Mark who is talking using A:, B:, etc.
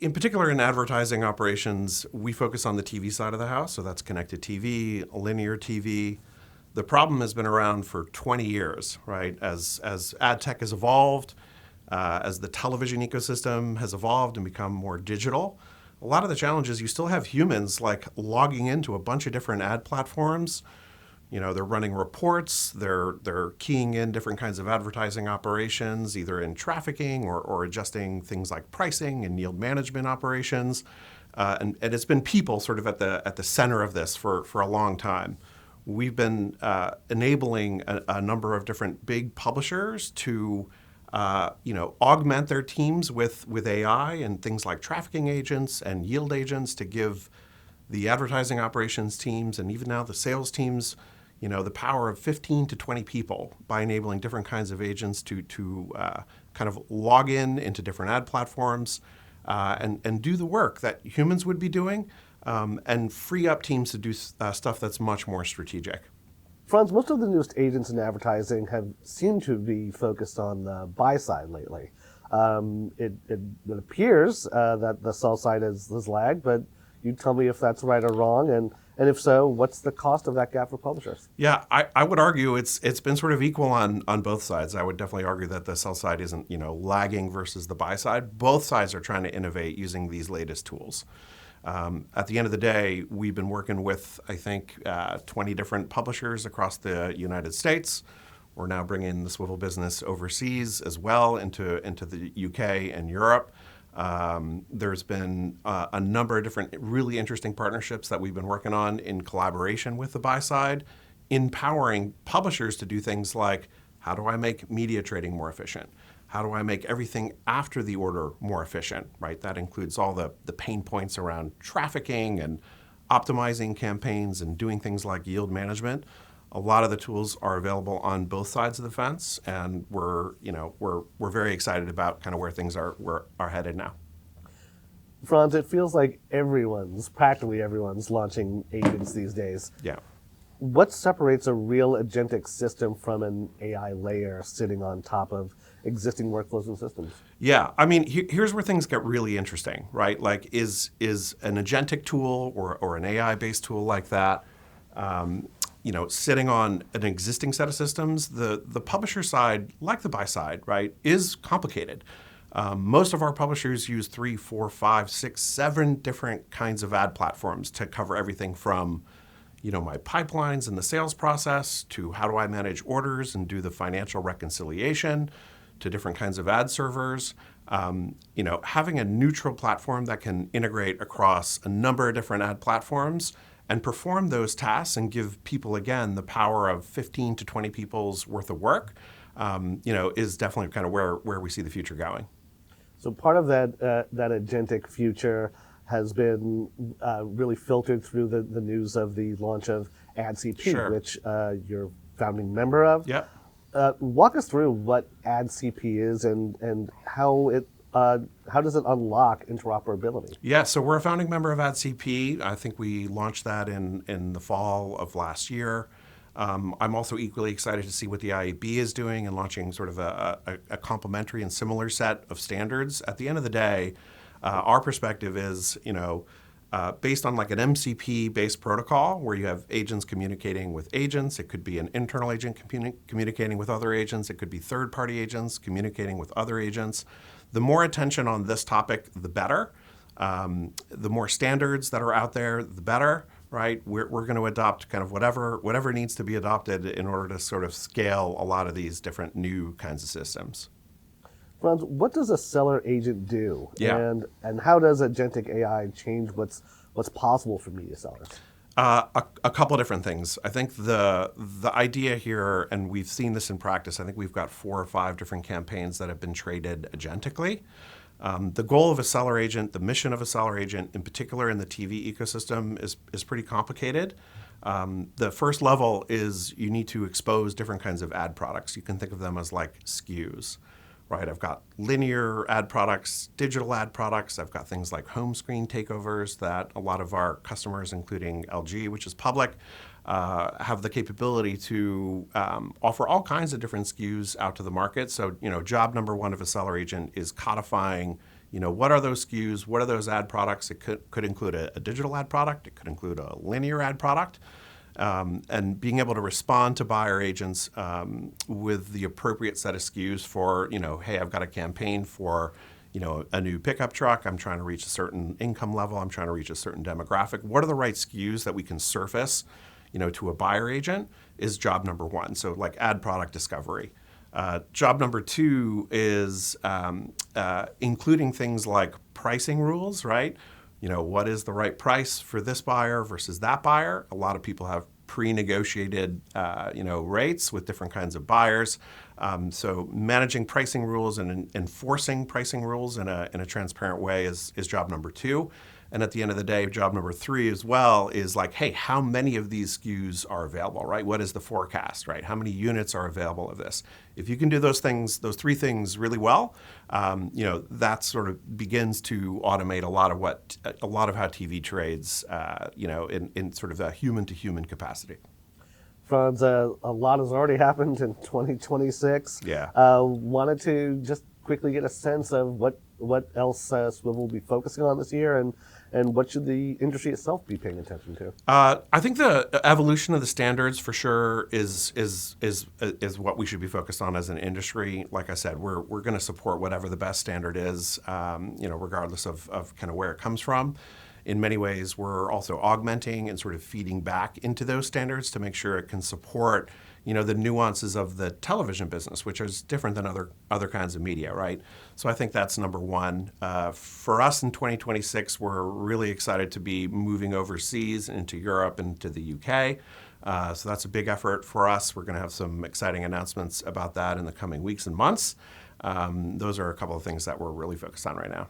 A: In particular, in advertising operations, we focus on the TV side of the house, so that's connected TV, linear TV. The problem has been around for 20 years, right? As ad tech has evolved, as the television ecosystem has evolved and become more digital, a lot of the challenges, you still have humans like logging into a bunch of different ad platforms. They're running reports, they're keying in different kinds of advertising operations, either in trafficking or adjusting things like pricing and yield management operations. And it's been people sort of at the center of this for a long time. We've been enabling a number of different big publishers to augment their teams with AI and things like trafficking agents and yield agents to give the advertising operations teams and even now the sales teams the power of 15 to 20 people by enabling different kinds of agents to kind of log into different ad platforms and do the work that humans would be doing and free up teams to do stuff that's much more strategic.
B: Frans, most of the newest agents in advertising have seemed to be focused on the buy side lately. It appears that the sell side has lagged, but you tell me if that's right or wrong, and if so, what's the cost of that gap for publishers?
A: Yeah, I would argue it's been sort of equal on both sides. I would definitely argue that the sell side isn't lagging versus the buy side. Both sides are trying to innovate using these latest tools. At the end of the day, we've been working with, I think, 20 different publishers across the United States. We're now bringing the Swivel business overseas as well into the UK and Europe. There's been a number of different really interesting partnerships that we've been working on in collaboration with the buy side, empowering publishers to do things like, how do I make media trading more efficient? How do I make everything after the order more efficient, right? That includes all the pain points around trafficking and optimizing campaigns and doing things like yield management. A lot of the tools are available on both sides of the fence, and we're very excited about kind of where things are headed now.
B: Frans, it feels like practically everyone's launching agents these days.
A: Yeah.
B: What separates a real agentic system from an AI layer sitting on top of existing workflows and systems?
A: Yeah, I mean, here's where things get really interesting, right? Like, is an agentic tool or an AI-based tool like that, sitting on an existing set of systems? The publisher side, like the buy side, right, is complicated. Most of our publishers use 3, 4, 5, 6, 7 different kinds of ad platforms to cover everything from my pipelines and the sales process to how do I manage orders and do the financial reconciliation to different kinds of ad servers. Having a neutral platform that can integrate across a number of different ad platforms and perform those tasks and give people, again, the power of 15 to 20 people's worth of work, is definitely kind of where we see the future going.
B: So part of that agentic future has been really filtered through the news of the launch of AdCP,
A: Sure.
B: which you're a founding member of.
A: Yeah.
B: Walk us through what AdCP is and how does it unlock interoperability?
A: Yeah, so we're a founding member of AdCP. I think we launched that in the fall of last year. I'm also equally excited to see what the IAB is doing and launching sort of a complementary and similar set of standards. At the end of the day, our perspective is, based on like an MCP-based protocol where you have agents communicating with agents. It could be an internal agent communicating with other agents. It could be third-party agents communicating with other agents. The more attention on this topic, the better. The more standards that are out there, the better, right? We're going to adopt kind of whatever needs to be adopted in order to sort of scale a lot of these different new kinds of systems.
B: Frans, what does a seller agent do?
A: Yeah.
B: And how does agentic AI change what's possible for media sellers?
A: A couple different things. I think the idea here, and we've seen this in practice, I think we've got 4 or 5 different campaigns that have been traded agentically. The goal of a seller agent, the mission of a seller agent, in particular in the TV ecosystem, is pretty complicated. The first level is you need to expose different kinds of ad products. You can think of them as like SKUs. Right, I've got linear ad products, digital ad products. I've got things like home screen takeovers that a lot of our customers, including LG, which is public, have the capability to offer all kinds of different SKUs out to the market. So, job number one of a seller agent is codifying What are those SKUs? What are those ad products? It could include a digital ad product. It could include a linear ad product. And being able to respond to buyer agents with the appropriate set of SKUs for, hey, I've got a campaign for, a new pickup truck. I'm trying to reach a certain income level. I'm trying to reach a certain demographic. What are the right SKUs that we can surface, to a buyer agent is job number one. So like ad product discovery. Job number two is including things like pricing rules, right? What is the right price for this buyer versus that buyer? A lot of people have pre-negotiated, rates with different kinds of buyers. So managing pricing rules and enforcing pricing rules in a transparent way is job number two. And at the end of the day, job number three as well is like, hey, how many of these SKUs are available, right? What is the forecast, right? How many units are available of this? If you can do those three things really well, that sort of begins to automate a lot of how TV trades, in sort of a human-to-human capacity.
B: Franz, a lot has already happened in 2026.
A: Yeah.
B: Wanted to just quickly get a sense of what else Swivel will be focusing on this year, and what should the industry itself be paying attention to?
A: I think the evolution of the standards for sure is what we should be focused on as an industry. Like I said, we're going to support whatever the best standard is, regardless of kind of where it comes from. In many ways, we're also augmenting and sort of feeding back into those standards to make sure it can support, the nuances of the television business, which is different than other kinds of media, right? So I think that's number one. For us in 2026, we're really excited to be moving overseas into Europe and to the UK. So that's a big effort for us. We're going to have some exciting announcements about that in the coming weeks and months. Those are a couple of things that we're really focused on right now.